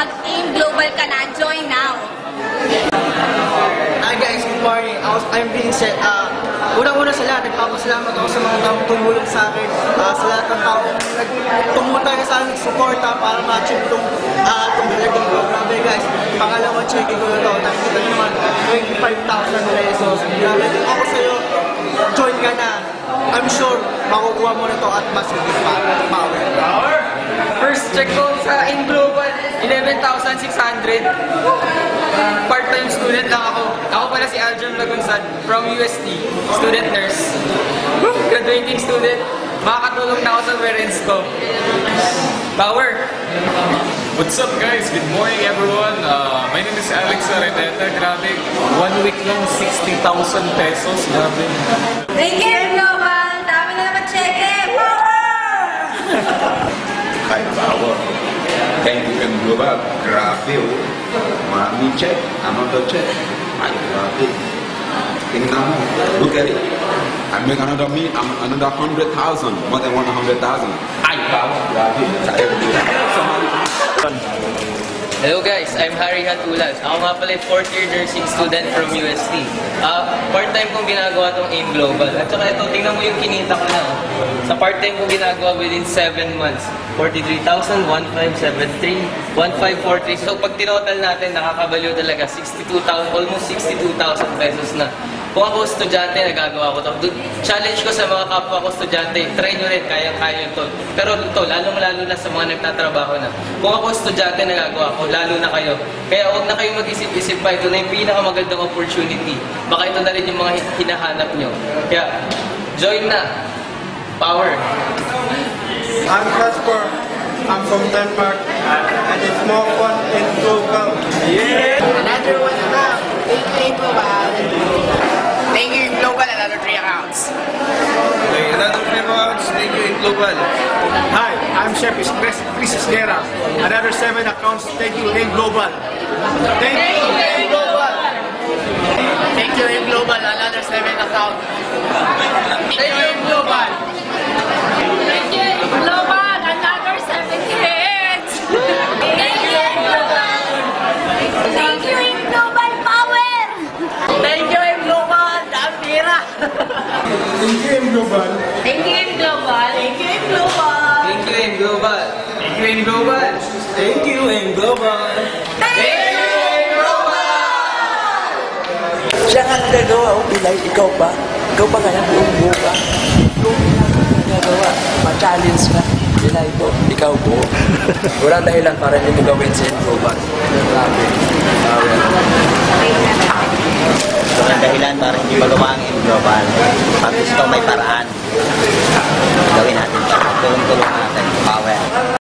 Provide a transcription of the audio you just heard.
mag-aim global ka na, join now! Hi guys, good morning. I'm being set. Unang-una sa lahat, nagpapasalamat ako sa mga taong tumulong sa akin, sa lahat ng taong tumutulong sa akin, suporta para ma-achieve itong halagang ko. Grabe guys, pangalawang checking ko na ito. Nakikita nyo naman, 25,000 pesos. Grabe din ako sa'yo. Join ka na. I'm sure, makukuha mo na ito at mas higit pa. Power! First check ko sa In Global, 11,600. Part-time student lang ako. Ako pala si Aljam Lagunsad from UST, student nurse. Graduating student. Makakatulong na ako sa parents ko. Power! What's up guys? Good morning everyone. My name is Alex Areteta. Grabe, 1 week lang 60,000 pesos. Grabe. Thank you, Global! Dami na naman check eh! Power! Hi, Power. Thank you, M Global. Grabe, oh. Mami check. Another check. Hi, grabe. Tingnan mo. Look at it. I make another 100,000. More than 100,000. Hi, Power. Grabe. Sa Hello guys, I'm Harry Hatulas. Ako nga pala 4th year nursing student from UST. Part-time kong ginagawa tong AIM Global. At saka ito, tingnan mo yung kinita ko na. Sa part-time kong ginagawa within 7 months. 43,000, 1,573, 1,543. So pag tinotal natin, nakakabaliw talaga. 62,000, almost 62,000 pesos na. Kung ako estudyante, nagagawa ko ito. Challenge ko sa mga kapwa ko estudyante, try nyo rin, kaya-kaya ito. Pero ito, lalong-lalo na sa mga nagtatrabaho na. Kung ako estudyante, nagagawa ko, lalo na kayo. Kaya huwag na kayo mag-isip-isip pa. Ito na yung pinakamagandang opportunity. Baka ito na rin yung mga hinahanap nyo. Kaya, join na. Power! I'm Casper. I'm from Denmark. And it's more fun in local. Yeah! Another one na. Thank you, Global. Thank you, Global. Another 3 accounts. Another 3 accounts. Thank you, Global. Hi, I'm Chef Chris Isguera. Another 7 accounts. Thank you, Global. Thank you, Global. Thank you, Global. Another 7 accounts. Thank you, Global. Thank you, Global! Another 7 hits! Thank you, Global! Thank you, Global Power! Thank you, Global. Damira. Thank you, Global. Thank you, Global! Thank you, Global! Thank you, AIM Global! Thank you, AIM Global! Thank you, Global. Thank you, Siya nga nagagawa, Pilay, ikaw pa? Ikaw pa kaya buong buo ka? Nagagawa, ma-challenge ka. Pilay po, ikaw po. Walang dahilan para hindi mo gawin sa Global. Grabe. Walang dahilan para hindi magawa ang global. Pag gusto may paraan, gawin natin.